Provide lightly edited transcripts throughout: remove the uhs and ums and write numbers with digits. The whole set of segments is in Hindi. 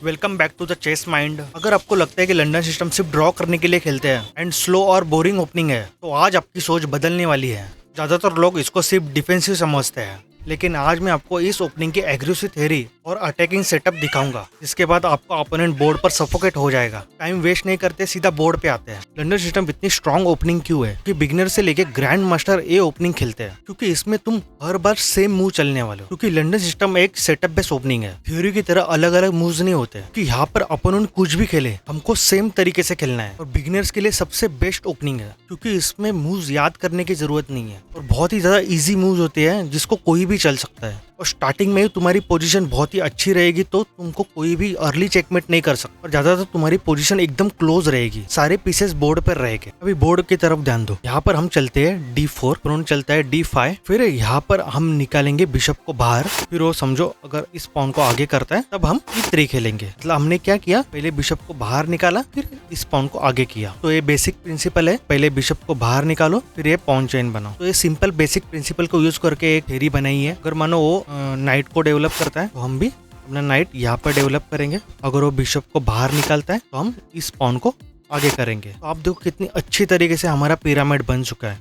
Welcome back to the chess mind. अगर आपको लगता है कि लंदन सिस्टम सिर्फ ड्रॉ करने के लिए खेलते हैं एंड स्लो और बोरिंग ओपनिंग है, तो आज आपकी सोच बदलने वाली है। ज्यादातर लोग इसको सिर्फ डिफेंसिव समझते हैं, लेकिन आज मैं आपको इस ओपनिंग की एग्रेसिव थ्योरी और अटैकिंग सेटअप दिखाऊंगा, जिसके बाद आपका ओपोनेंट बोर्ड पर सफोकेट हो जाएगा। टाइम वेस्ट नहीं करते, सीधा बोर्ड पे आते हैं। लंदन सिस्टम इतनी स्ट्रॉन्ग ओपनिंग क्यों है? क्योंकि बिगिनर से लेके ग्रैंड मास्टर ये ओपनिंग खेलते हैं, क्योंकि इसमें तुम हर बार सेम मूव चलने वाले हो। क्योंकि लंदन सिस्टम एक सेटअप बेस्ड ओपनिंग है, थ्योरी की तरह अलग अलग मूव्स नहीं होते। कि यहाँ पर ओपोनेंट कुछ भी खेले, हमको सेम तरीके से खेलना है। और बिगिनर्स के लिए सबसे बेस्ट ओपनिंग है, क्योंकि इसमें मूव्स याद करने की जरूरत नहीं है और बहुत ही ज्यादा इजी मूव्स होते हैं जिसको कोई भी चल सकता है। और स्टार्टिंग में ही तुम्हारी पोजीशन बहुत ही अच्छी रहेगी, तो तुमको कोई भी अर्ली चेकमेट नहीं कर सकता। और ज्यादातर तुम्हारी पोजीशन एकदम क्लोज रहेगी, सारे पीसेस बोर्ड पर रहेंगे। अभी बोर्ड की तरफ ध्यान दो। यहाँ पर हम चलते हैं D4, पॉन चलता है D5, फिर यहाँ पर हम निकालेंगे बिशप को बाहर। फिर वो समझो अगर इस पॉन को आगे करता है तब हम E3 खेलेंगे। मतलब हमने क्या किया, पहले बिशप को बाहर निकाला, फिर इस पॉन को आगे किया। तो ये बेसिक प्रिंसिपल है, पहले बिशप को बाहर निकालो, फिर ये पॉन चेन बनाओ। तो ये सिंपल बेसिक प्रिंसिपल को यूज करके एक थ्योरी बनाई है। अगर मानो वो नाइट को डेवलप करता है, तो हम भी अपना नाइट यहाँ पर डेवलप करेंगे। अगर वो बिशप को बाहर निकालता है, तो हम इस पॉन को आगे करेंगे। तो आप देखो कितनी अच्छी तरीके से हमारा पिरामिड बन चुका है।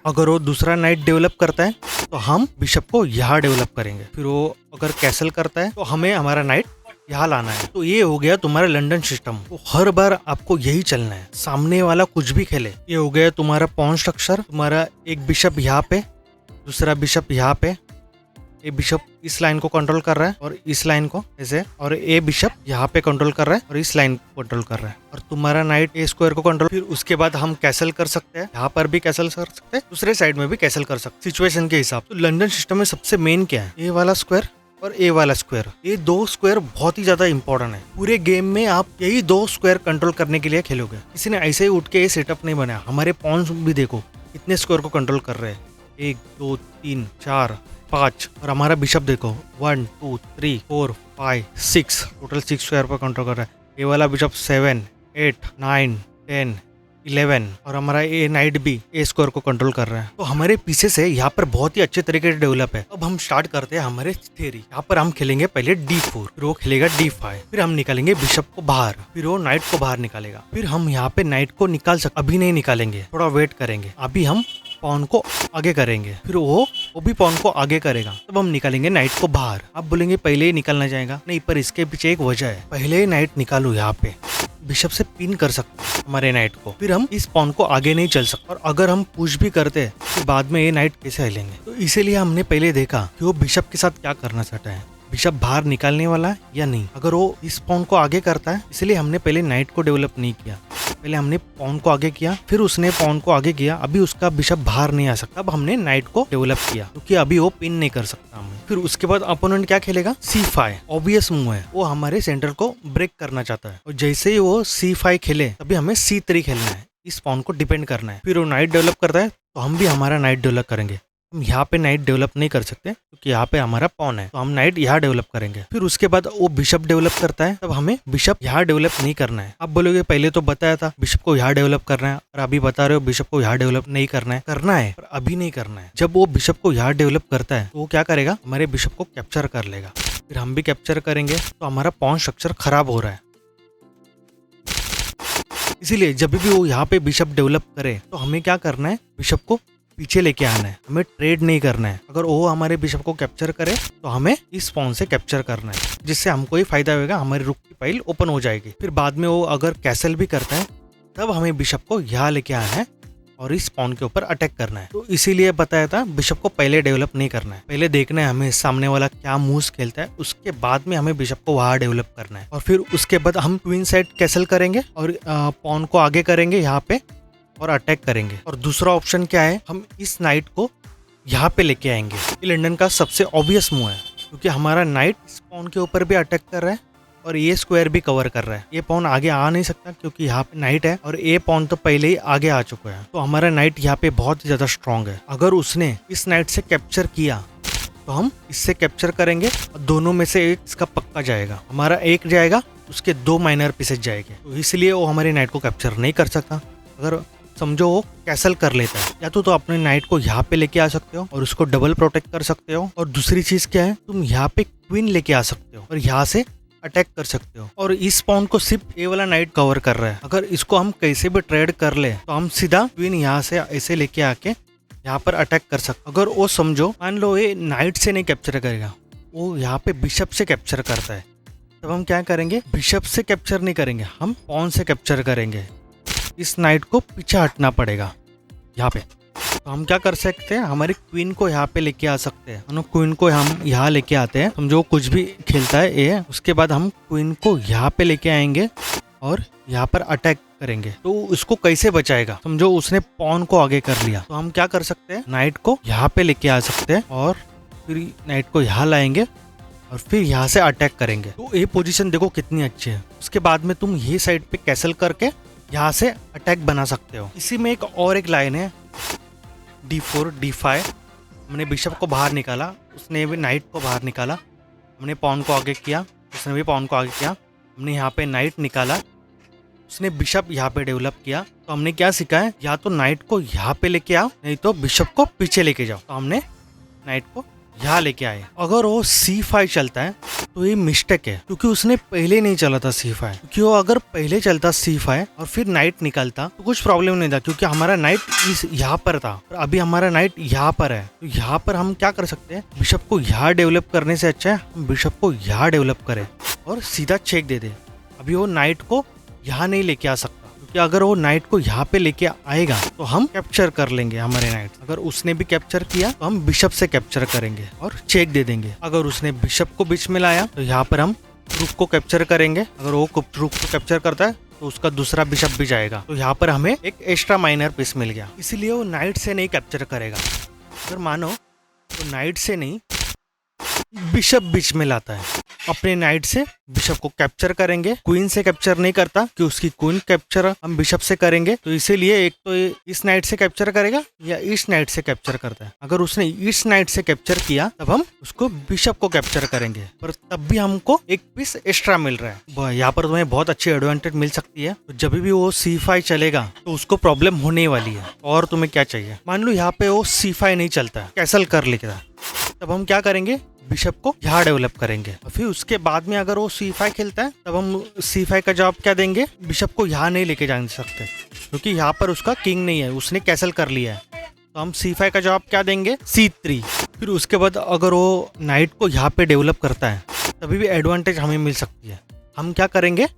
अगर वो दूसरा नाइट डेवलप करता है, तो हम बिशप को यहाँ डेवलप करेंगे। फिर वो अगर कैसल करता है, तो हमें हमारा नाइट यहाँ लाना है। तो ये हो गया तुम्हारा लंदन सिस्टम। तो हर बार आपको यही चलना है, सामने वाला कुछ भी खेले। ये हो गया तुम्हारा पॉन स्ट्रक्चर। तुम्हारा एक बिशप यहाँ पे, दूसरा बिशप यहाँ पे, ये बिशप इस लाइन को कंट्रोल कर रहा है और इस लाइन को ऐसे, और ये बिशप यहाँ पे कंट्रोल कर रहा है और इस लाइन को कंट्रोल कर रहा है। और तुम्हारा नाइट ए स्क्वायर को कंट्रोल। फिर उसके बाद हम कैसल कर सकते हैं, यहाँ पर भी कैसल कर सकते हैं, दूसरे साइड में भी कैसल कर सकते हैं सिचुएशन के हिसाब। तो लंदन सिस्टम में सबसे मेन क्या है, ए वाला स्क्वायर और ए वाला स्क्वायर। ये दो स्क्वायर बहुत ही ज्यादा इंपॉर्टेंट है। पूरे गेम में आप यही दो स्क्वायर कंट्रोल करने के लिए खेलोगे। किसी ने ऐसे ही उठ के ये सेटअप नहीं बनाया। हमारे पॉन्स भी देखो कितने स्क्वायर को कंट्रोल कर रहे हैं, 1 2 3 4 5। और हमारा बिशप देखो 1 2 3 4 5 6, टोटल 6 स्क्वायर पर कंट्रोल कर रहा है। ये वाला बिशप 7 8 9 10 11, और हमारा ए नाइट भी ए स्क्वायर को कंट्रोल कर रहा है। तो हमारे पीसेस है यहाँ पर बहुत ही अच्छे तरीके से डेवलप है। अब हम स्टार्ट करते हैं हमारे थ्योरी। यहाँ पर हम खेलेंगे पहले D4, फिर वो खेलेगा D5, फिर हम निकालेंगे बिशप को बाहर, फिर वो नाइट को बाहर निकालेगा। फिर हम यहाँ पे नाइट को निकाल सकते, अभी नहीं निकालेंगे, थोड़ा वेट करेंगे। अभी हम पॉन को आगे करेंगे, फिर वो भी पॉन को आगे करेगा, तब हम निकालेंगे नाइट को बाहर। आप बोलेंगे पहले ही निकालना जाएगा, नहीं, पर इसके पीछे एक वजह है। पहले ही नाइट निकालो, यहाँ पे बिशप से पिन कर सकते हैं हमारे नाइट को, फिर हम इस पॉन को आगे नहीं चल सकते। और अगर हम पुश भी करते हैं, तो बाद में ये नाइट कैसे हिलेंगे। तो इसीलिए हमने पहले देखा कि वो बिशप के साथ क्या करना चाहता है, बिशप बाहर निकालने वाला है या नहीं। अगर वो इस पॉन को आगे करता है, इसलिए हमने पहले नाइट को डेवलप नहीं किया, पहले हमने पॉन को आगे किया, फिर उसने पॉन को आगे किया। अभी उसका बिशप बाहर नहीं आ सकता, अब हमने नाइट को डेवलप किया, क्योंकि अभी वो पिन नहीं कर सकता हमें। फिर उसके बाद अपोनेंट क्या खेलेगा, C5, ऑब्वियस मूव है, वो हमारे सेंटर को ब्रेक करना चाहता है। और जैसे ही वो C5 खेले, तभी हमें C3 खेलना है, इस पॉन को डिपेंड करना है। फिर वो नाइट डेवलप करता है, तो हम भी हमारा नाइट डेवलप करेंगे। हम यहाँ पे नाइट डेवलप नहीं कर सकते, क्योंकि यहाँ पे हमारा पॉन है, तो हम नाइट यहाँ डेवलप करेंगे। फिर उसके बाद वो बिशप डेवलप करता है, तब हमें बिशप यहाँ डेवलप नहीं करना है। आप बोलोगे पहले तो बताया था बिशप को यहाँ डेवलप करना है, और अभी बता रहे हो बिशप को यहाँ डेवलप नहीं करना है। करना है, पर अभी नहीं करना है। जब वो बिशप को यहाँ डेवलप करता है, तो वो क्या करेगा, हमारे बिशप को कैप्चर कर लेगा, फिर हम भी कैप्चर करेंगे। तो हमारा पॉन स्ट्रक्चर खराब हो रहा है। इसीलिए जब भी वो यहाँ पे बिशप डेवलप करे, तो हमें क्या करना है, बिशप को पीछे लेके आना है, हमें ट्रेड नहीं करना है। अगर वो हमारे बिशप को कैप्चर करे, तो हमें इस पॉन से कैप्चर करना है, जिससे हमको ही फायदा होगा, हमारी रुक की फाइल ओपन हो जाएगी। फिर बाद में वो अगर कैसल भी करता है, तब हमें बिशप को यहाँ लेके आना है और इस पॉन के ऊपर अटैक करना है। तो इसीलिए बताया था बिशप को पहले डेवलप नहीं करना है, पहले देखना है हमें सामने वाला क्या मूव्स खेलता है, उसके बाद में हमें बिशप को वहां डेवलप करना है। और फिर उसके बाद हम ट्विन साइड कैसल करेंगे और पॉन को आगे करेंगे यहाँ पे और अटैक करेंगे। और दूसरा ऑप्शन क्या है, हम इस नाइट को यहाँ पे लेके आएंगे। ये लंदन का सबसे ऑब्वियस मूव है, क्योंकि हमारा नाइट इस पॉन के ऊपर भी अटैक कर रहा है और ये स्क्वायर भी कवर कर रहा है। ये पॉन आगे आ नहीं सकता, क्योंकि यहाँ पे नाइट है, और ये पॉन तो पहले ही आगे आ चुका है। तो हमारा नाइट यहाँ पे बहुत ही ज्यादा स्ट्रांग है। अगर उसने इस नाइट से कैप्चर किया, तो हम इससे कैप्चर करेंगे, और दोनों में से एक इसका पक्का जाएगा। हमारा एक जाएगा, उसके 2 माइनर पीसेज जाएंगे। तो इसलिए वो हमारे नाइट को कैप्चर नहीं कर सकता। अगर समझो वो कैसल कर लेता है, या तो अपने नाइट को यहाँ पे लेके आ सकते हो और उसको डबल प्रोटेक्ट कर सकते हो। और दूसरी चीज क्या है, तुम यहाँ पे क्वीन लेके आ सकते हो और यहाँ से अटैक कर सकते हो। और इस पॉन को सिर्फ ए वाला नाइट कवर कर रहा है। अगर इसको हम कैसे भी ट्रेड कर ले तो हम सीधा क्वीन यहाँ से ऐसे लेके आके यहाँ पर अटैक कर सकते। अगर वो समझो मान लो ये नाइट से नहीं कैप्चर करेगा, वो यहाँ पे बिशप से कैप्चर करता है, तब हम क्या करेंगे, बिशप से कैप्चर नहीं करेंगे, हम पॉन से कैप्चर करेंगे। इस नाइट को पीछे हटना पड़ेगा यहाँ पे। तो हम क्या कर सकते हैं, हमारी क्वीन को यहाँ पे लेके आ सकते हैं। क्वीन को हम यहाँ लेके आते हैं, समझो कुछ भी खेलता है ए, उसके बाद हम क्वीन को यहाँ पे लेके आएंगे और यहाँ पर अटैक करेंगे। तो उसको कैसे बचाएगा, समझो उसने पॉन को आगे कर लिया, तो हम क्या कर सकते हैं, नाइट को यहाँ पे लेके आ सकते हैं और फिर नाइट को यहाँ लाएंगे और फिर यहाँ से अटैक करेंगे। तो ये पोजीशन देखो कितनी अच्छी है। उसके बाद में तुम ये साइड पे कैसल करके यहाँ से अटैक बना सकते हो। इसी में एक लाइन है d4 d5। हमने बिशप को बाहर निकाला, उसने भी नाइट को बाहर निकाला, हमने पॉन को आगे किया, उसने भी पॉन को आगे किया, हमने यहाँ पे नाइट निकाला, उसने बिशप यहाँ पे डेवलप किया। तो हमने क्या सीखा है, या तो नाइट को यहाँ पे लेके आओ, नहीं तो बिशप को पीछे लेके जाओ। तो हमने नाइट को यहाँ लेके आए। अगर वो c5 चलता है तो ये मिस्टेक है, क्योंकि उसने पहले नहीं चला था c5। क्योंकि वो अगर पहले चलता c5 और फिर नाइट निकलता तो कुछ प्रॉब्लम नहीं था, क्योंकि हमारा नाइट इस यहाँ पर था और अभी हमारा नाइट यहाँ पर है। तो यहाँ पर हम क्या कर सकते हैं, बिशप को यहाँ डेवलप करने से अच्छा है हम बिशप को यहाँ डेवलप करें और सीधा चेक दे दे। अभी वो नाइट को यहाँ नहीं लेके आ सकता, कि अगर वो नाइट को यहाँ पे लेके आएगा तो हम कैप्चर कर लेंगे हमारे नाइट। अगर उसने भी कैप्चर किया तो हम बिशप से कैप्चर करेंगे और चेक दे देंगे। अगर उसने बिशप को बीच में लाया तो यहाँ पर हम रूक को कैप्चर करेंगे। अगर वो रूक को कैप्चर करता है तो उसका दूसरा बिशप भी जाएगा। तो यहाँ पर हमें एक एक्स्ट्रा माइनर पीस मिल गया, इसलिए वो नाइट से नहीं कैप्चर करेगा। अगर मानो तो नाइट से नहीं बिशप बीच में लाता है, अपने नाइट से बिशप को कैप्चर करेंगे, क्वीन से कैप्चर नहीं करता कि उसकी क्वीन कैप्चर हम बिशप से करेंगे। तो इसीलिए एक तो इस नाइट से कैप्चर करेगा या इस नाइट से कैप्चर करता है। अगर उसने इस नाइट से कैप्चर किया तब हम उसको बिशप को कैप्चर करेंगे, पर तब भी हमको एक पीस एक्स्ट्रा मिल रहा है। यहाँ पर तुम्हें बहुत अच्छी एडवांटेज मिल सकती है। तो जब भी वो c5 चलेगा तो उसको प्रॉब्लम होने वाली है। और तुम्हें क्या चाहिए, मान लो यहाँ पे वो c5 नहीं चलता, कैसल कर लेगा, तब हम क्या करेंगे, बिशप को यहाँ डेवलप करेंगे। और फिर उसके बाद में अगर वो c5 खेलता है तब हम c5 का जवाब क्या देंगे, बिशप को यहाँ नहीं लेके जा सकते क्योंकि यहाँ पर उसका किंग नहीं है, उसने कैसल कर लिया है। तो हम c5 का जवाब क्या देंगे, c3। फिर उसके बाद अगर वो नाइट को यहाँ पे डेवलप करता है तभी भी एडवांटेज हमें मिल सकती है। हम क्या करेंगे,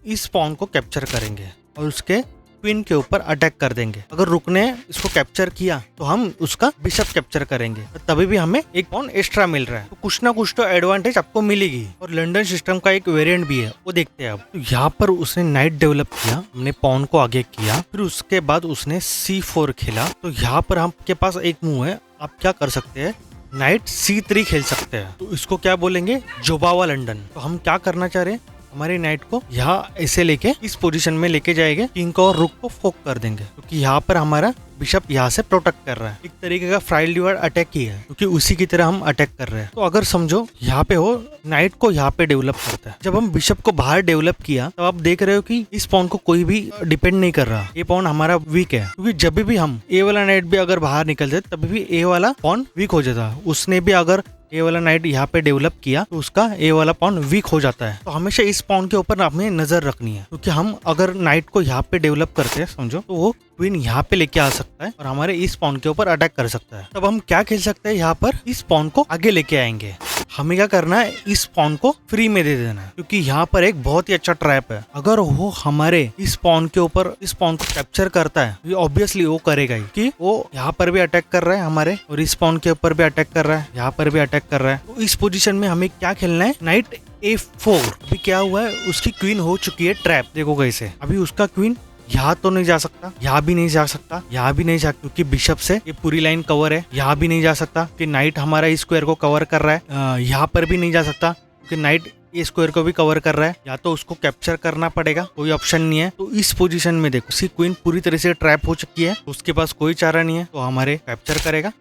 इस पॉन को कैप्चर करेंगे और उसके क्वीन के ऊपर अटैक कर देंगे। अगर रुक ने इसको कैप्चर किया तो हम उसका बिशप कैप्चर करेंगे, तभी भी हमें एक पॉन एक्स्ट्रा मिल रहा है। तो कुछ ना कुछ तो एडवांटेज आपको मिलेगी। और लंदन सिस्टम का एक वेरिएंट भी है, वो देखते हैं अब। तो यहाँ पर उसने नाइट डेवलप किया, हमने पॉन को आगे किया, फिर उसके बाद उसने c4 खेला। तो यहाँ पर आपके पास एक मूव है, आप क्या कर सकते हैं, नाइट c3 खेल सकते हैं। तो इसको क्या बोलेंगे, जोबावा लंदन। तो हम क्या करना चाह रहे हैं, हमारे नाइट को यहाँ ऐसे लेके इस पोजीशन में लेके जाएंगे, किंग को और रुक को फोक कर देंगे, क्योंकि यहाँ पर हमारा बिशप यहाँ से प्रोटेक्ट कर रहा है। एक तरीके का फ्राइल डिवाइड अटैक ही है, क्योंकि उसी की तरह हम अटैक कर रहे हैं। तो अगर समझो यहाँ पे हो नाइट को यहाँ पे डेवलप करता है, जब हम बिशप को बाहर डेवलप किया तो आप देख रहे हो कि इस पॉन को कोई भी डिपेंड नहीं कर रहा, ये पॉन हमारा वीक है। क्योंकि जब भी हम ए वाला नाइट भी अगर बाहर निकल जाए तभी भी ए वाला पॉन वीक हो जाता है। उसने भी अगर ए वाला नाइट यहाँ पे डेवलप किया तो उसका ए वाला पॉन वीक हो जाता है। तो हमेशा इस पॉन के ऊपर हमें नजर रखनी है, क्योंकि हम अगर नाइट को यहाँ पे डेवलप करते हैं समझो, तो वो क्वीन यहाँ पे लेके आ सकता है और हमारे इस पॉन के ऊपर अटैक कर सकता है। तब हम क्या खेल सकते हैं, यहाँ पर इस पॉन को आगे लेके आएंगे। हमें क्या करना है, इस पॉन को फ्री में दे देना है, क्योंकि यहाँ पर एक बहुत ही अच्छा ट्रैप है। अगर वो हमारे इस पॉन के ऊपर इस पॉन को कैप्चर करता है, ये ऑब्वियसली वो करेगा ही, कि वो यहाँ पर भी अटैक कर रहा है हमारे, और इस पॉन के ऊपर भी अटैक कर रहा है, यहाँ पर भी अटैक कर रहा है। तो इस पोजीशन में हमें क्या खेलना है, नाइट a4। अभी क्या हुआ है, उसकी क्वीन हो चुकी है ट्रैप। देखो कैसे, अभी उसका क्वीन यहाँ तो नहीं जा सकता, यहाँ भी नहीं जा सकता, यहाँ भी नहीं जा, क्योंकि बिशप से ये पूरी लाइन कवर है। यहाँ भी नहीं जा सकता कि नाइट हमारा इस स्क्वायर को कवर कर रहा है। यहाँ पर भी नहीं जा सकता क्योंकि नाइट ये स्क्वायर को भी कवर कर रहा है। या तो उसको कैप्चर करना पड़ेगा, कोई ऑप्शन नहीं है। तो इस पोजीशन में देखो, उसकी क्वीन पूरी तरह से ट्रैप हो चुकी है, उसके पास कोई चारा नहीं है, तो हमारे कैप्चर करेगा,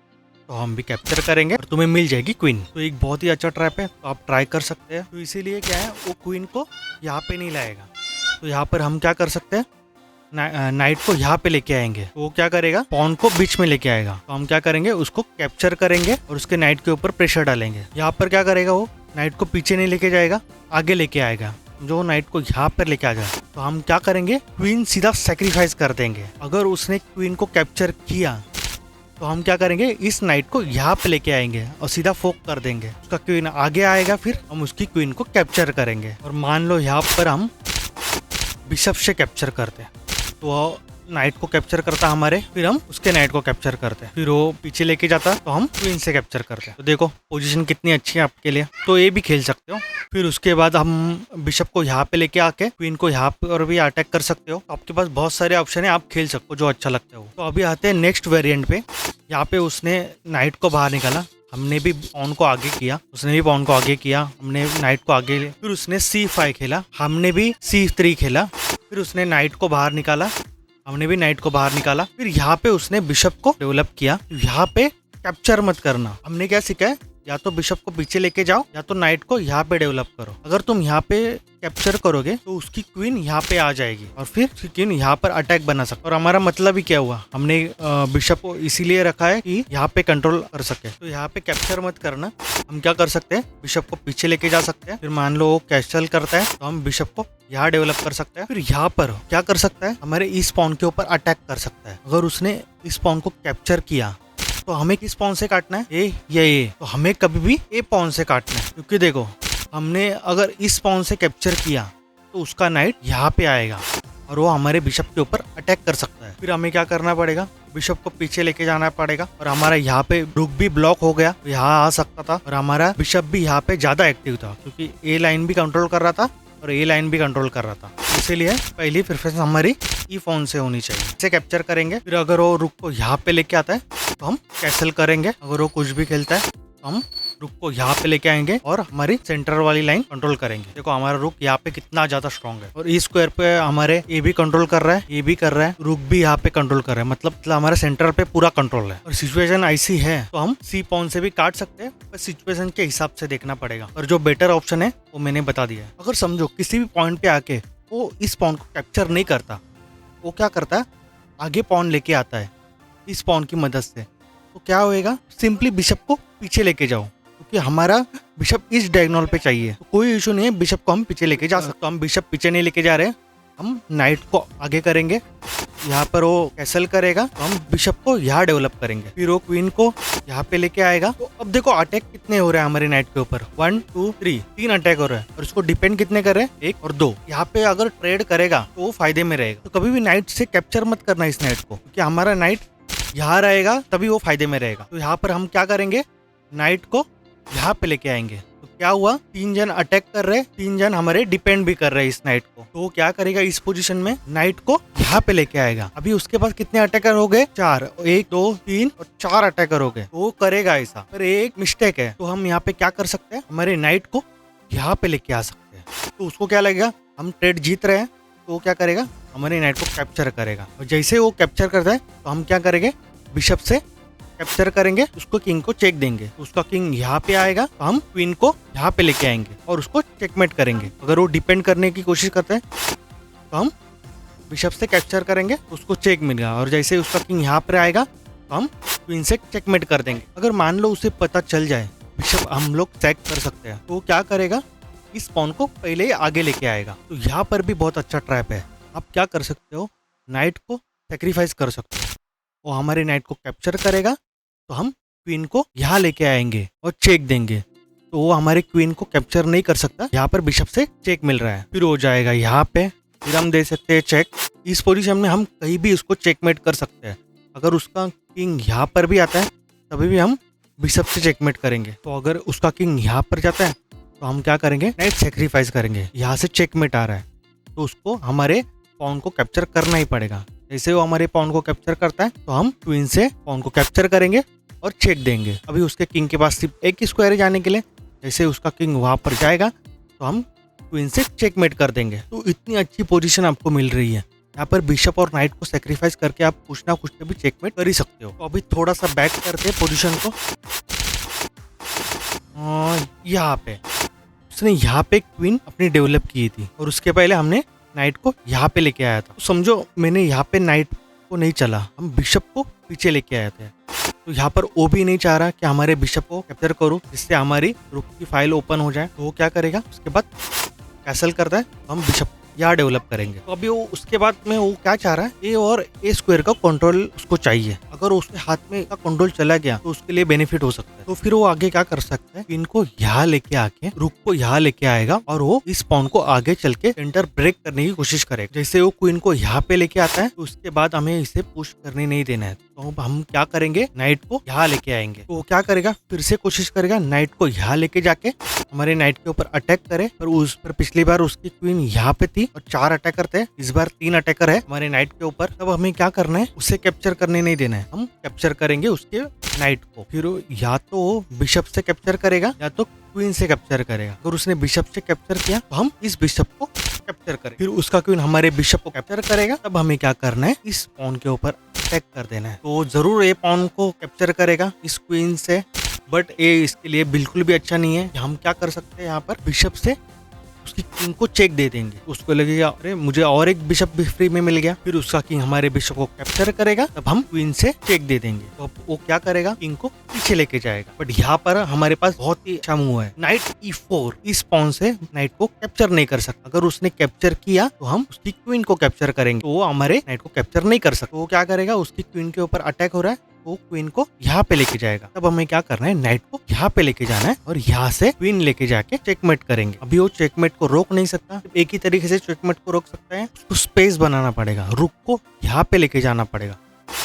तो हम भी कैप्चर करेंगे और तुम्हें मिल जाएगी क्वीन। तो एक बहुत ही अच्छा ट्रैप है, तो आप ट्राई कर सकते हैं। तो इसीलिए क्या है, वो क्वीन को यहाँ पे नहीं लाएगा। तो यहाँ पर हम क्या कर सकते हैं, नाइट को यहाँ पे लेके आएंगे, तो वो क्या करेगा, पॉन को बीच में लेके आएगा। तो हम क्या करेंगे, उसको कैप्चर करेंगे और उसके नाइट के ऊपर प्रेशर डालेंगे। यहाँ पर क्या करेगा, वो नाइट को पीछे नहीं लेके जाएगा, आगे लेके आएगा। जो नाइट को यहाँ पर लेके आ जाए तो हम क्या करेंगे, क्वीन सीधा सेक्रीफाइस कर देंगे। अगर उसने क्वीन को कैप्चर किया तो हम क्या करेंगे, इस नाइट को यहाँ पे लेके आएंगे और सीधा फोक कर देंगे। उसका क्वीन आगे आएगा, फिर हम उसकी क्वीन को कैप्चर करेंगे। और मान लो यहाँ पर हम बिशप से कैप्चर करते हैं तो वो नाइट को कैप्चर करता हमारे, फिर हम उसके नाइट को कैप्चर करते हैं, फिर वो पीछे लेके जाता तो हम क्वीन से कैप्चर करते हैं। तो देखो पोजीशन कितनी अच्छी है आपके लिए, तो ये भी खेल सकते हो। फिर उसके बाद हम बिशप को यहाँ पे लेके आके क्वीन को यहाँ पर भी अटैक कर सकते हो। तो आपके पास बहुत सारे ऑप्शन है, आप खेल सकते हो जो अच्छा लगता है वो। तो अभी आते हैं नेक्स्ट वेरिएंट पे। यहाँ पे उसने नाइट को बाहर निकाला, हमने भी पॉन को आगे किया, उसने भी पॉन को आगे किया, हमने नाइट को आगे, फिर उसने C5 खेला, हमने भी C3 खेला, फिर उसने नाइट को बाहर निकाला, हमने भी नाइट को बाहर निकाला। फिर यहाँ पे उसने बिशप को डेवलप किया। यहाँ पे कैप्चर मत करना, हमने क्या सीखा है, या तो बिशप को पीछे लेके जाओ या तो नाइट को यहाँ पे डेवलप करो। अगर तुम यहाँ पे कैप्चर करोगे तो उसकी क्वीन यहाँ पे आ जाएगी और फिर उसकी क्वीन यहाँ पर अटैक बना सकते। और हमारा मतलब ही क्या हुआ, हमने बिशप को इसीलिए रखा है कि यहाँ पे कंट्रोल कर सके। तो यहाँ पे कैप्चर मत करना, हम क्या कर सकते हैं, बिशप को पीछे लेके जा सकते हैं। फिर मान लो वो कैसल करता है तो हम बिशप को यहाँ डेवलप कर सकते हैं। फिर यहाँ पर क्या कर सकता है, हमारे इस पॉन के ऊपर अटैक कर सकता है। अगर उसने इस पॉन को कैप्चर किया तो हमें किस पॉन से काटना है, ए या ए, तो हमें कभी भी ए पॉन से काटना है। क्योंकि देखो हमने अगर इस पॉन से कैप्चर किया तो उसका नाइट यहाँ पे आएगा और वो हमारे बिशप के ऊपर अटैक कर सकता है। फिर हमें क्या करना पड़ेगा, बिशप को पीछे लेके जाना पड़ेगा। और हमारा यहाँ पे रुक भी ब्लॉक हो गया, यहाँ आ सकता था और हमारा बिशप भी यहाँ पे ज्यादा एक्टिव था क्योंकि ए लाइन भी कंट्रोल कर रहा था और ए लाइन भी कंट्रोल कर रहा था। इसीलिए पहली प्रेफरेंस हमारी ई पॉन से होनी चाहिए। इसे कैप्चर करेंगे, फिर अगर वो रुक को यहाँ पे लेके आता है तो हम कैसल करेंगे। अगर वो कुछ भी खेलता है तो हम रुक को यहाँ पे लेके आएंगे और हमारी सेंटर वाली लाइन कंट्रोल करेंगे। देखो हमारा रुक यहाँ पे कितना ज्यादा स्ट्रॉन्ग है और ई स्क्वायर पे हमारे ए भी कंट्रोल कर रहा है, ये भी कर रहा है, रुक भी यहाँ पे कंट्रोल कर रहा है। मतलब हमारे सेंटर पे पूरा कंट्रोल है। और सिचुएशन ऐसी है तो हम सी पॉन से भी काट सकते हैं, पर सिचुएशन के हिसाब से देखना पड़ेगा। और जो बेटर ऑप्शन है वो मैंने बता दिया है। अगर समझो किसी भी पॉइंट पे आके वो इस पॉन को कैप्चर नहीं करता, वो क्या करता है, आगे पॉन लेके आता है इस पॉन की मदद से। तो क्या होएगा, सिंपली बिशप को पीछे लेके जाओ क्योंकि हमारा बिशप इस डायगोनल पे चाहिए। तो कोई इशू नहीं है, बिशप को हम पीछे लेके जा सकते। हम बिशप पीछे नहीं लेके जा रहे हैं, हम नाइट को आगे करेंगे। यहाँ पर वो कैसल करेगा तो हम बिशप को यहाँ डेवलप करेंगे, फिर वो क्वीन को यहाँ पे लेके आएगा। तो अब देखो अटैक कितने हो रहे हैं हमारे नाइट के ऊपर, 1 2 3 3 अटैक हो रहे हैं और इसको डिपेंड कितने कर रहे हैं, 1 और 2। यहाँ पे अगर ट्रेड करेगा तो वो फायदे में रहेगा। तो कभी भी नाइट से कैप्चर मत करना इस नाइट को, क्योंकि हमारा नाइट यहाँ रहेगा तभी वो फायदे में रहेगा। तो यहाँ पर हम क्या करेंगे, नाइट को यहाँ पे लेके आएंगे। तो क्या हुआ, 3 जन अटैक कर रहे, 3 जन हमारे डिपेंड भी कर रहे हैं इस नाइट को। तो वो क्या करेगा, इस पोजीशन में नाइट को यहाँ पे लेके आएगा। अभी उसके पास कितने अटैकर हो गए, 4, 1 2 3 और 4 अटैकर हो गए। तो वो करेगा ऐसा, पर एक मिस्टेक है। तो हम यहाँ पे क्या कर सकते हैं, हमारे नाइट को यहाँ पे लेके आ सकते हैं। तो उसको क्या लगेगा, हम ट्रेड जीत रहे हैं, तो वो क्या करेगा, हमारे नाइट को कैप्चर करेगा। और जैसे वो कैप्चर करता है तो हम क्या करेंगे, बिशप से कैप्चर करेंगे, उसको किंग को चेक देंगे। उसका किंग यहाँ पे आएगा तो हम क्वीन को यहाँ पे लेके आएंगे और उसको चेकमेट करेंगे। अगर वो डिपेंड करने की कोशिश करते हैं तो हम बिशप से कैप्चर करेंगे, उसको चेक मिलेगा। और जैसे उसका किंग यहाँ पर आएगा तो हम क्वीन से चेकमेट कर देंगे। अगर मान लो उसे पता चल जाए बिशप हम लोग चेक कर सकते हैं, तो वो क्या करेगा, इस पॉन को पहले ही आगे लेके आएगा। तो यहाँ पर भी बहुत अच्छा ट्रैप है। आप क्या कर सकते हो, नाइट को सेक्रीफाइस कर सकते हो। वो हमारे नाइट को कैप्चर करेगा तो हम क्वीन को यहाँ लेके आएंगे और चेक देंगे। तो वो हमारे क्वीन को कैप्चर नहीं कर सकता, यहाँ पर बिशप से चेक मिल रहा है। फिर हो जाएगा यहाँ पे, फिर हम दे सकते हैं चेक। इस पोजीशन में हम कहीं भी उसको चेकमेट कर सकते हैं। अगर उसका किंग यहाँ पर भी आता है तभी भी हम बिशप से चेकमेट करेंगे। तो अगर उसका किंग यहाँ पर जाता है तो हम क्या करेंगे, नाइट सेक्रीफाइस करेंगे। यहाँ से चेकमेट आ रहा है तो उसको हमारे पॉन को कैप्चर करना ही पड़ेगा। जैसे वो हमारे पॉन को कैप्चर करता है तो हम क्वीन से पॉन को कैप्चर करेंगे और चेक देंगे। अभी उसके किंग के पास सिर्फ एक स्क्वायर जाने के लिए, जैसे उसका किंग वहां पर जाएगा तो हम क्वीन से चेकमेट कर देंगे। तो इतनी अच्छी पोजीशन आपको मिल रही है। यहाँ पर बिशप और नाइट को सेक्रीफाइस करके आप कुछ ना कुछ भी चेकमेट कर ही सकते हो। तो अभी थोड़ा सा बैक करते हैं पोजीशन को। यहाँ पे उसने यहाँ पे क्वीन अपनी डेवलप की थी और उसके पहले हमने नाइट को यहाँ पे लेके आया था। तो समझो मैंने यहाँ पे नाइट को नहीं चला, हम बिशप को पीछे लेके आए थे। तो यहाँ पर वो भी नहीं चाह रहा कि हमारे बिशप को कैप्चर करूँ जिससे हमारी रुक की फाइल ओपन हो जाए। तो वो क्या करेगा, उसके बाद कैसल करता है, हम बिशप यहाँ डेवलप करेंगे। तो अभी वो उसके बाद में वो क्या चाह रहा है, ए और ए स्क्वायर का कंट्रोल उसको चाहिए। अगर उसके हाथ में का कंट्रोल चला गया तो उसके लिए बेनिफिट हो सकता है। तो फिर वो आगे क्या कर सकता है, इनको यहाँ लेके आके रुक को यहाँ लेके आएगा और वो इस पॉन को आगे चल के सेंटर ब्रेक करने की कोशिश करेगा। जैसे वो क्वीन को यहाँ पे लेके आता है तो उसके बाद हमें इसे पुश करने नहीं देना है। तो हम क्या करेंगे, नाइट को यहाँ लेके आएंगे। तो वो क्या करेगा, फिर से कोशिश करेगा नाइट को यहाँ लेके जाके हमारे नाइट के ऊपर अटैक करे। पर उस पर पिछली बार उसकी क्वीन यहाँ पे थी और 4 अटैकर थे, इस बार 3 अटैकर है हमारे नाइट के ऊपर। तब हमें क्या करना है, उसे कैप्चर करने नहीं देना है, हम कैप्चर करेंगे उसके नाइट को। फिर या तो बिशप से कैप्चर करेगा या तो क्वीन से कैप्चर करेगा। अगर उसने बिशप से कैप्चर किया तो हम इस बिशप को कैप्चर करें, फिर उसका क्वीन हमारे बिशप को कैप्चर करेगा। तब हमें क्या करना है, इस पॉन के ऊपर अटैक कर देना है। तो जरूर ये पॉन को कैप्चर करेगा इस क्वीन से, बट ये इसके लिए बिल्कुल भी अच्छा नहीं है। हम क्या कर सकते हैं, यहाँ पर बिशप से उसकी किंग को चेक दे देंगे। उसको लगेगा अरे मुझे और एक बिशप भी फ्री में मिल गया। फिर उसका किंग हमारे बिशप को कैप्चर करेगा, तब हम क्वीन से चेक दे देंगे। तो अब वो क्या करेगा, किंग को पीछे लेके जाएगा। बट यहाँ पर हमारे पास बहुत ही अच्छा मूव है, नाइट E4। इस पॉन से नाइट को कैप्चर नहीं कर सकता। अगर उसने कैप्चर किया तो हम उसकी क्वीन को कैप्चर करेंगे, तो वो हमारे नाइट को कैप्चर नहीं कर सकता। वो क्या करेगा, उसकी क्वीन के ऊपर अटैक हो रहा है, वो क्वीन को यहाँ पे लेके जाएगा। तब हमें क्या करना है, नाइट को यहाँ पे लेके जाना है और यहाँ से क्वीन लेके जाके चेकमेट करेंगे। अभी वो चेकमेट को रोक नहीं सकता, एक ही तरीके से चेकमेट को रोक सकता है, उसको स्पेस बनाना पड़ेगा, रुक को यहाँ पे लेके जाना पड़ेगा।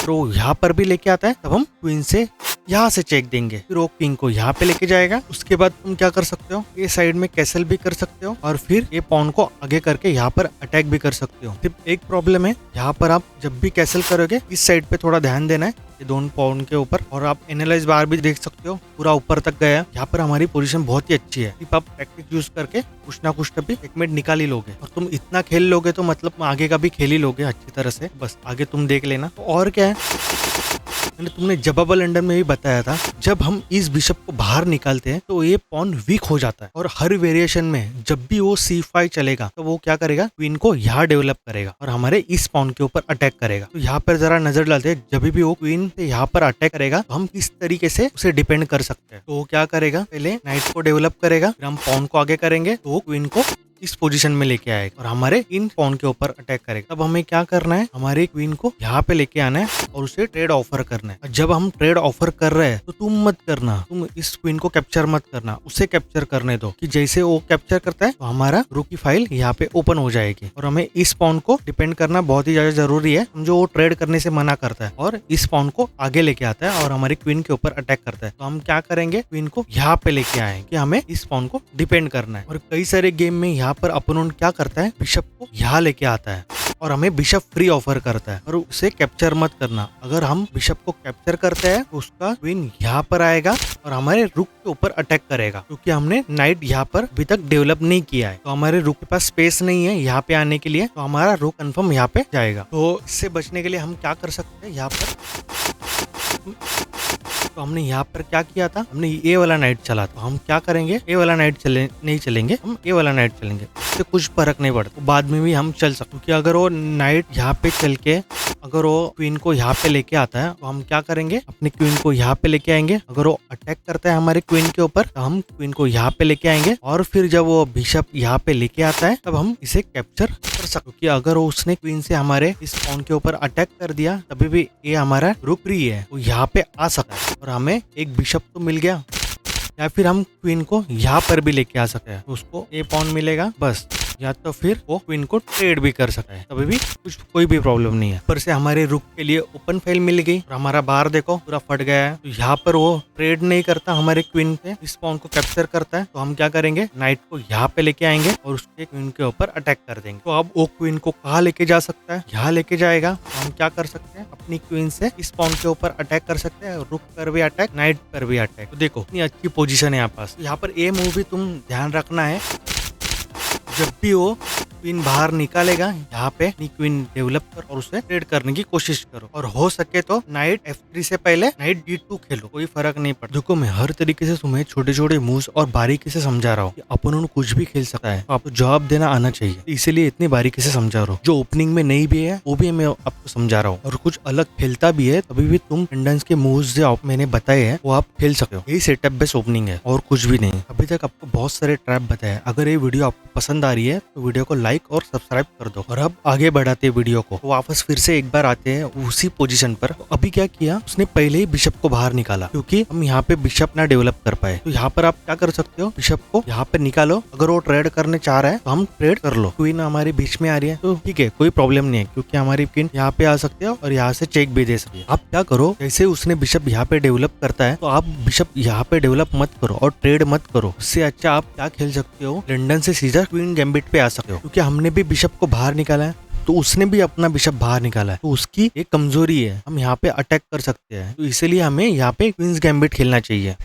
तो यहाँ पर भी लेके आता है, तब हम क्वीन से यहाँ से चेक देंगे। फिर वो किंग को यहाँ पे लेके जाएगा। उसके बाद तुम क्या कर सकते हो, ये साइड में कैसल भी कर सकते हो और फिर ये पॉन को आगे करके यहाँ पर अटैक भी कर सकते हो। सिर्फ एक प्रॉब्लम है, यहाँ पर आप जब भी कैसल करोगे इस साइड पे थोड़ा ध्यान देना है, ये दोनों पॉन के ऊपर। और आप एनालाइज बार भी देख सकते हो, पूरा ऊपर तक गया। यहाँ पर हमारी पोजीशन बहुत ही अच्छी है। सिर्फ आप टैक्टिक यूज करके कुछ ना कुछ तभी चेकमेट निकाल ही लोगे। और तुम इतना खेल लोगे तो मतलब आगे का भी खेल ही लोगे अच्छी तरह से। बस आगे तुम देख लेना। तो और क्या है, मैंने तुमने जबाबा लंदन में भी बताया था, जब हम इस बिशप को बाहर निकालते हैं तो ये पॉन वीक हो जाता है। और हर वेरिएशन में जब भी वो C5 चलेगा तो वो क्या करेगा, क्वीन को यहाँ डेवलप करेगा और हमारे इस पॉन के ऊपर अटैक करेगा। तो यहाँ पर जरा नजर डालते हैं, जब भी वो क्वीन से यहाँ पर अटैक करेगा तो हम किस तरीके से उसे डिपेंड कर सकते हैं। तो वो क्या करेगा, पहले नाइट को डेवलप करेगा, फिर हम पॉन को आगे करेंगे तो वो क्वीन को इस पोजीशन में लेके आएगा और हमारे इन पॉन के ऊपर अटैक करेगा। तब हमें क्या करना है, हमारे क्वीन को यहाँ पे लेके आना है और उसे ट्रेड ऑफर करना है। जब हम ट्रेड ऑफर कर रहे हैं तो तुम मत करना, तुम इस क्वीन को कैप्चर मत करना, उसे कैप्चर करने दो कि जैसे वो कैप्चर करता है तो हमारा रुक की फाइल यहाँ पे ओपन हो जाएगी। और हमें इस पॉन को डिपेंड करना बहुत ही ज्यादा जरूरी है। जो वो ट्रेड करने से मना करता है और इस पॉन को आगे लेके आता है और हमारी क्वीन के ऊपर अटैक करता है, तो हम क्या करेंगे, क्वीन को यहाँ पे लेके आए कि हमें इस पॉन को डिपेंड करना है। और कई सारे गेम में यहाँ पर अपोनेंट क्या करता है, बिशप को यहाँ लेके आता है और हमें बिशप फ्री ऑफर करता है और उसे कैप्चर मत करना। अगर हम बिशप को कैप्चर करते हैं तो उसका क्वीन यहाँ पर आएगा और हमारे रुक के ऊपर अटैक करेगा, क्योंकि हमने नाइट यहाँ पर अभी तक डेवलप नहीं किया है। तो हमारे रुक के पास स्पेस नहीं है यहाँ पे आने के लिए, तो हमारा रुक कंफर्म यहाँ पे जाएगा। तो इससे बचने के लिए हम क्या कर सकते हैं, यहाँ पर तो हमने यहाँ पर क्या किया था, हमने ए वाला नाइट चला। तो हम क्या करेंगे, ए वाला नाइट नहीं चलेंगे, हम ए वाला नाइट चलेंगे, इससे कुछ फर्क नहीं पड़ता। तो बाद में भी हम चल सकते, क्योंकि अगर वो नाइट यहाँ पे चल के अगर वो क्वीन को यहाँ पे लेके आता है तो हम क्या करेंगे, अपने क्वीन को यहाँ पे लेके आएंगे। अगर वो अटैक करता है हमारे क्वीन के ऊपर तो हम क्वीन को यहाँ पे लेके आएंगे और फिर जब वो बिशप यहाँ पे लेके आता है तब हम इसे कैप्चर कर सकते। क्योंकि अगर उसने क्वीन से हमारे इस पॉन के ऊपर अटैक कर दिया तभी भी ये हमारा रुक फ्री है, वो यहाँ पे आ सकता है और हमें एक बिशप तो मिल गया। या फिर हम क्वीन को यहाँ पर भी लेके आ सकते हैं, उसको ए पॉन मिलेगा बस। या तो फिर वो क्वीन को ट्रेड भी कर सकता है, तभी भी कोई भी प्रॉब्लम नहीं है। ऊपर से हमारे रुक के लिए ओपन फाइल मिल गई और हमारा बार देखो पूरा फट गया है। तो यहाँ पर वो ट्रेड नहीं करता हमारे क्वीन पे, इस पॉन को कैप्चर करता है। तो हम क्या करेंगे, नाइट को यहाँ पे लेके आएंगे और उसके क्वीन के ऊपर अटैक कर देंगे। तो अब वो क्वीन को कहाँ लेके जा सकता है, यहाँ लेके जाएगा। तो हम क्या कर सकते हैं, अपनी क्वीन से इस पॉन के ऊपर अटैक कर सकते हैं, रुक पर भी अटैक, नाइट पर भी अटैक। तो देखो इतनी अच्छी पोजीशन है यहाँ पास। यहाँ पर ए मूव भी तुम ध्यान रखना है, जब भी वो क्वीन बाहर निकालेगा, यहाँ पे क्वीन डेवलप कर और उसे ट्रेड करने की कोशिश करो, और हो सके तो नाइट F3 से पहले नाइट D2 खेलो, कोई फर्क नहीं पड़ता। देखो मैं हर तरीके से तुम्हें छोटे छोटे मूव्स और बारीकी से समझा रहा हूँ। अपन कुछ भी खेल सकता है, आपको जवाब देना आना चाहिए, इसीलिए इतनी बारीकी से समझा रहा हूँ। जो ओपनिंग में नहीं भी है वो भी मैं आपको समझा रहा हूँ, और कुछ अलग खेलता भी है तभी भी तुम लंडन के मूव्स जो मैंने बताए हैं वो आप खेल सकते हो। यही सेटअप बेस्ड ओपनिंग है और कुछ भी नहीं। अभी तक आपको बहुत सारे ट्रैप बताए। अगर ये वीडियो आपको पसंद आ रही है तो वीडियो को लाइक और सब्सक्राइब कर दो। और अब आगे बढ़ाते हैं वीडियो को, वापस फिर से एक बार आते हैं उसी पोजीशन पर। तो अभी क्या किया, उसने पहले ही बिशप को बाहर निकाला, क्योंकि हम यहाँ पे बिशप ना डेवलप कर पाए। तो यहाँ पर आप क्या कर सकते हो, बिशप को यहाँ पे निकालो। अगर वो ट्रेड करने चाह रहा है तो हम ट्रेड कर लो। क्वीन हमारे बीच में आ रही है तो ठीक है, कोई प्रॉब्लम नहीं है, क्योंकि हमारी क्वीन यहाँ पे आ सकती है और यहाँ से चेक भी दे सकती है। आप क्या करो, जैसे उसने बिशप यहाँ पे डेवलप करता है तो आप बिशप यहाँ पे डेवलप मत करो और ट्रेड मत करो। उससे अच्छा आप क्या खेल सकते हो, लंदन से सीधा क्वीन गैम्बिट पे आ सकते हो, क्योंकि हमने भी बिशप को बाहर निकाला है तो उसने भी अपना बिशप बाहर निकाला है। तो उसकी एक कमजोरी है, हम यहाँ पे अटैक कर सकते हैं, तो इसीलिए हमें यहाँ पे क्वींस गैम्बिट खेलना चाहिए।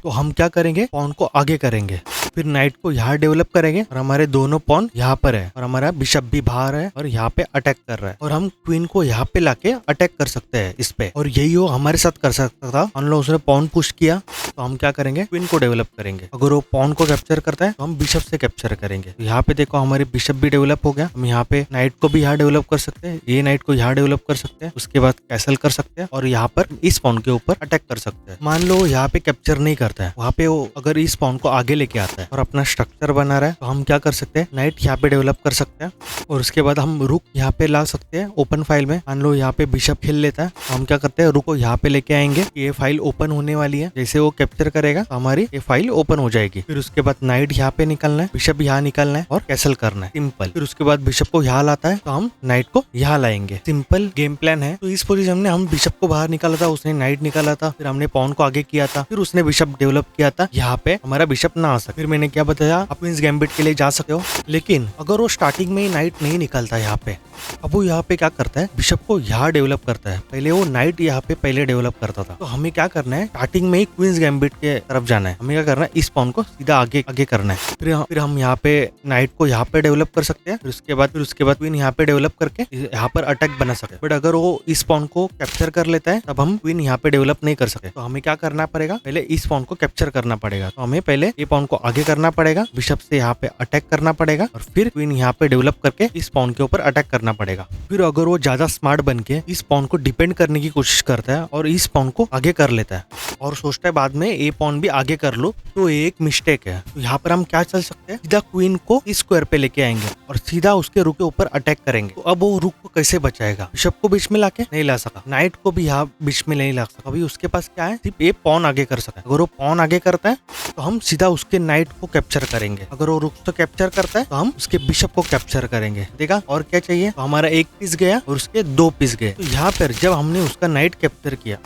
तो हम क्या करेंगे, पॉन को आगे करेंगे, फिर नाइट को यहाँ डेवलप करेंगे, और हमारे दोनों पॉन यहाँ पर है और हमारा बिशप भी बाहर है और यहाँ पे अटैक कर रहा है, और हम क्वीन को यहाँ पे लाके अटैक कर सकते हैं इस पे। और यही वो हमारे साथ कर सकता था। मान लो उसने पॉन पुश किया तो हम क्या करेंगे, क्वीन को डेवलप करेंगे। अगर वो पॉन को कैप्चर करता है तो हम बिशप से कैप्चर करेंगे। तो यहाँ पे देखो हमारे बिशप भी डेवलप हो गया। हम यहाँ पे नाइट को भी यहाँ डेवलप कर सकते हैं, ये नाइट को यहाँ डेवलप कर सकते हैं, उसके बाद कैसल कर सकते हैं और यहाँ पर इस पॉन के ऊपर अटैक कर सकते हैं। मान लो यहाँ पे कैप्चर नहीं करता है, वहाँ पे वो अगर इस पॉन को आगे लेके आता है और अपना स्ट्रक्चर बना रहा है, तो हम क्या कर सकते हैं, नाइट यहाँ पे डेवलप कर सकते हैं और उसके बाद हम रुक यहाँ पे ला सकते हैं ओपन फाइल में। मान लो यहाँ पे बिशप खेल लेता है तो हम क्या करते हैं, रुक को यहाँ पे लेके आएंगे, ये फाइल ओपन होने वाली है। जैसे वो कैप्चर करेगा तो हमारी ये फाइल ओपन हो जाएगी। फिर उसके बाद नाइट यहाँ पे निकलना है, बिशप यहाँ निकलना है और कैसल करना है, सिंपल। फिर उसके बाद बिशप को यहाँ लाता है तो हम नाइट को यहाँ लाएंगे, सिंपल गेम प्लान है। तो इस पोजीशन में हम बिशप को बाहर निकाला था, उसने नाइट निकाला था, फिर हमने पॉन को आगे किया था, फिर उसने बिशप डेवलप किया था, यहाँ पे हमारा बिशप ना आ सके। फिर मैंने क्या बताया, आप क्वींस गैम्बिट के लिए जा सकते हो, लेकिन अगर वो स्टार्टिंग में ही नाइट नहीं निकालता यहाँ पे, अब वो यहाँ पे क्या करता है, बिशप को यहाँ डेवलप करता है। पहले वो नाइट यहाँ पे पहले डेवलप करता था, तो हमें क्या करना है, स्टार्टिंग में ही क्वींस गैम्बिट के तरफ जाना है। हमें क्या करना है, इस पॉन को सीधा आगे आगे करना है। फिर हम यहाँ पे नाइट को यहाँ पे डेवलप कर सकते हैं, फिर उसके बाद क्वीन यहाँ पे डेवलप करके यहाँ पर अटैक बना सकते हैं। बट अगर वो इस पॉन को कैप्चर कर लेता है तब हम क्वीन यहाँ पे डेवलप नहीं कर सकते। तो हमें क्या करना पड़ेगा, पहले इस पॉन को कैप्चर करना पड़ेगा। तो हमें पहले ये पॉन को आगे करना पड़ेगा, बिशप से यहाँ पे अटैक करना पड़ेगा और फिर क्वीन यहाँ पे डेवलप करके इस पॉन के ऊपर अटैक करना पड़ेगा। फिर अगर वो ज्यादा स्मार्ट बन के इस पॉन को डिपेंड करने की कोशिश करता है और इस पॉन को आगे कर लेता है और सोचता है बाद में ये पॉन भी आगे कर लो, तो ये एक मिस्टेक है। तो यहाँ पर हम क्या चल सकते हैं, सीधा क्वीन को इस स्क्वायर पे लेके आएंगे और सीधा उसके रुक के ऊपर अटैक करेंगे। तो अब वो रुक को कैसे बचाएगा, बिशप को बीच में लाके नहीं ला सका, नाइट को भी यहाँ बीच में नहीं ला सका। अभी उसके पास क्या है, सिर्फ ये पॉन आगे कर सकता है। अगर वो पॉन आगे करता है तो हम सीधा उसके नाइट को कैप्चर करेंगे, अगर वो रुक तो कैप्चर करता है तो हम उसके बिशप को कैप्चर करेंगे। देखा, और क्या चाहिए, तो हमारा एक पीस गया और उसके 2 पीस गए। तो यहाँ पर जब हमने उसका नाइट कैप्चर किया,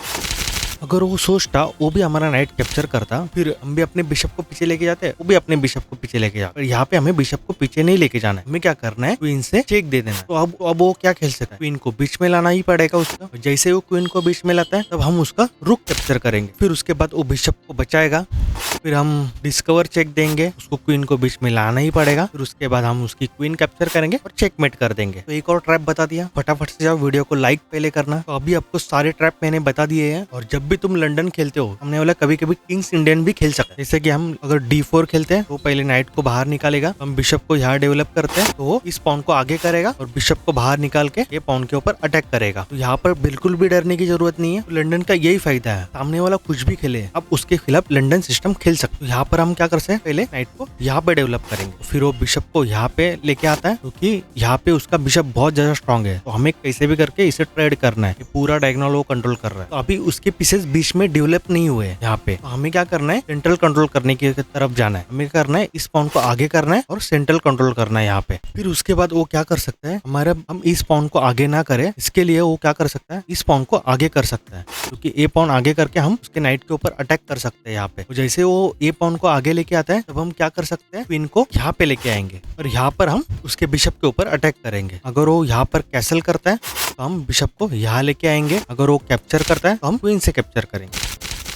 अगर वो सोचता वो भी हमारा नाइट कैप्चर करता, फिर हम भी अपने बिशप को पीछे लेके जाते, वो भी अपने बिशप को पीछे लेके जाते। यहाँ पे हमें बिशप को पीछे नहीं लेके जाना है, हमें क्या करना है, क्वीन से चेक दे देना। तो अब वो क्या खेल सकता है, क्वीन को बीच में लाना ही पड़ेगा उसका। जैसे वो क्वीन को बीच में लाता है तब हम उसका रुक कैप्चर करेंगे। फिर उसके बाद वो बिशप को बचाएगा, फिर हम डिस्कवर चेक देंगे, उसको क्वीन को बीच में लाना ही पड़ेगा। फिर उसके बाद हम उसकी क्वीन कैप्चर करेंगे और चेकमेट कर देंगे। तो एक और ट्रैप बता दिया, फटाफट से जाओ वीडियो को लाइक पहले करना। तो अभी आपको सारे ट्रैप मैंने बता दिए हैं, और जब भी तुम लंदन खेलते हो, हमने बोला कभी कभी किंग्स इंडियन भी खेल सकते हैं। जैसे कि हम अगर D4 खेलते हैं तो पहले नाइट को बाहर निकालेगा, हम बिशप को यहाँ डेवलप करते हैं तो वो इस पॉन को आगे करेगा और बिशप को बाहर निकाल के ये पॉन के ऊपर अटैक करेगा। तो यहाँ पर बिल्कुल भी डरने की जरूरत नहीं है। तो लंदन का यही फायदा है, सामने वाला कुछ भी खेले अब उसके खिलाफ लंदन सिस्टम खेल सकते। तो यहाँ पर हम क्या कर सकते हैं, पहले नाइट को यहाँ पे डेवलप करेंगे, फिर वो बिशप को यहाँ पे लेके आता है, क्योंकि यहाँ पे उसका बिशप बहुत ज्यादा स्ट्रॉन्ग है। तो हमें कैसे भी करके इसे ट्रेड करना है, पूरा डायगोनल वो कंट्रोल कर रहा है। तो अभी उसके पीसेस बीच में डेवलप नहीं हुए यहाँ पे, तो हमें क्या करना है, सेंट्रल कंट्रोल करने की तरफ जाना है। हमें करना है, इस पॉन को आगे करना है और सेंट्रल कंट्रोल करना है यहाँ पे। फिर उसके बाद वो क्या कर सकता है, हमारे हम इस पॉन को आगे ना करें, इसके लिए वो क्या कर सकता है, इस पॉन को आगे कर सकता है, क्योंकि ए पॉन आगे करके हम उसके नाइट के ऊपर अटैक कर सकते हैं यहाँ पे। तो जैसे वो ए पॉन को आगे लेके आता है तब हम क्या कर सकते हैं, क्वीन को यहाँ पे लेके आएंगे और यहाँ पर हम उसके बिशप के ऊपर अटैक करेंगे। अगर वो यहाँ पर कैसल करता है तो हम बिशप को यहाँ लेके आएंगे, अगर वो कैप्चर करता है तो हम क्वीन से कैप्चर करेंगे।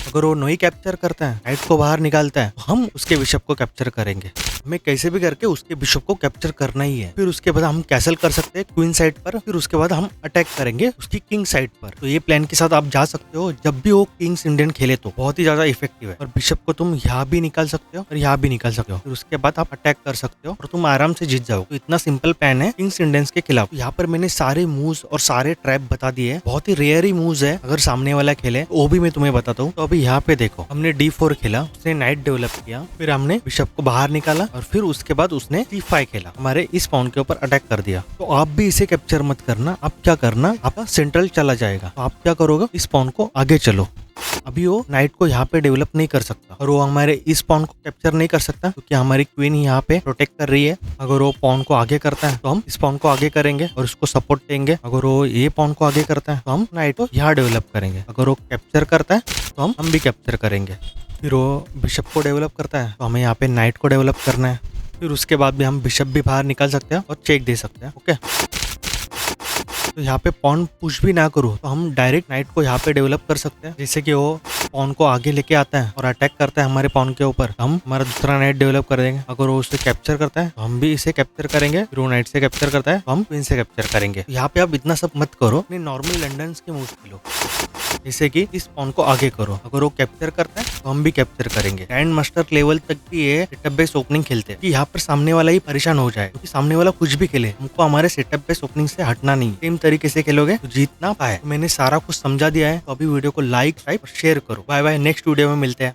अगर वो नहीं कैप्चर करता है, नाइट को बाहर निकालता है, तो हम उसके बिशप को कैप्चर करेंगे। हमें कैसे भी करके उसके बिशप को कैप्चर करना ही है। फिर उसके बाद हम कैसल कर सकते हैं क्वीन साइड पर, फिर उसके बाद हम अटैक करेंगे उसकी किंग साइड पर। तो ये प्लान के साथ आप जा सकते हो। जब भी वो किंग्स इंडियन खेले तो बहुत ही ज्यादा इफेक्टिव है। और बिशप को तुम यहाँ भी निकाल सकते हो और यहाँ भी निकाल सकते हो। फिर उसके बाद आप अटैक कर सकते हो और तुम आराम से जीत जाओ। तो इतना सिंपल प्लान है किंग्स इंडियंस के खिलाफ। यहाँ पर मैंने सारे मूव्स और सारे ट्रैप बता दिए। बहुत ही रेयर ही मूव्स है, अगर सामने वाला खेले वो भी मैं तुम्हें बताता हूँ। तो अभी यहाँ पे देखो, हमने D4 खेला, उसने नाइट डेवलप किया, फिर हमने बिशप को बाहर निकाला और फिर उसके बाद उसने C5 खेला, हमारे इस पॉन के ऊपर अटैक कर दिया। तो आप भी इसे कैप्चर मत करना। आप क्या करना, आपका सेंट्रल चला जाएगा। तो आप क्या करोगे, इस पॉन को आगे चलो। अभी वो नाइट को यहाँ पे डेवलप नहीं कर सकता और वो हमारे इस पॉन को कैप्चर नहीं कर सकता क्योंकि हमारी क्वीन यहाँ पे प्रोटेक्ट कर रही है। अगर वो पॉन को आगे करता है तो हम इस पॉन को आगे करेंगे और उसको सपोर्ट देंगे। अगर वो ये पॉन को आगे करता है तो हम नाइट को यहाँ डेवलप करेंगे। अगर वो कैप्चर करता है तो हम भी कैप्चर करेंगे। फिर वो बिशप को डेवलप करता है तो हमें यहाँ पे नाइट को डेवलप करना है। फिर उसके बाद भी हम बिशप भी बाहर निकाल सकते हैं और चेक दे सकते हैं। ओके, तो यहाँ पे पॉन पुश भी ना करो तो हम डायरेक्ट नाइट को यहाँ पे डेवलप कर सकते हैं। जैसे कि वो पॉन को आगे लेके आता है और अटैक करता है हमारे पॉन के ऊपर, हम हमारा दूसरा नाइट डेवलप कर देंगे। अगर वो उसे कैप्चर करता है तो हम भी इसे कैप्चर करेंगे। फिर वो नाइट से कैप्चर करता है तो हम क्वीन से कैप्चर करेंगे। यहाँ पे आप इतना सब मत करो, अपने नॉर्मल लंडन के मूव्स खेलो। जैसे कि इस पॉन को आगे करो, अगर वो कैप्चर करता है तो हम भी कैप्चर करेंगे। ग्रैंड मास्टर लेवल तक भी ये सेटअप बेस ओपनिंग खेलते हैं कि यहाँ पर सामने वाला ही परेशान हो जाए, क्योंकि सामने वाला कुछ भी खेले, हमको हमारे सेटअप बेस ओपनिंग से हटना नहीं। सेम तरीके से खेलोगे तो जीत ना पाए। मैंने सारा कुछ समझा दिया है। तो अभी वीडियो को लाइक, और शेयर करो। बाय बाय, नेक्स्ट वीडियो में मिलते हैं।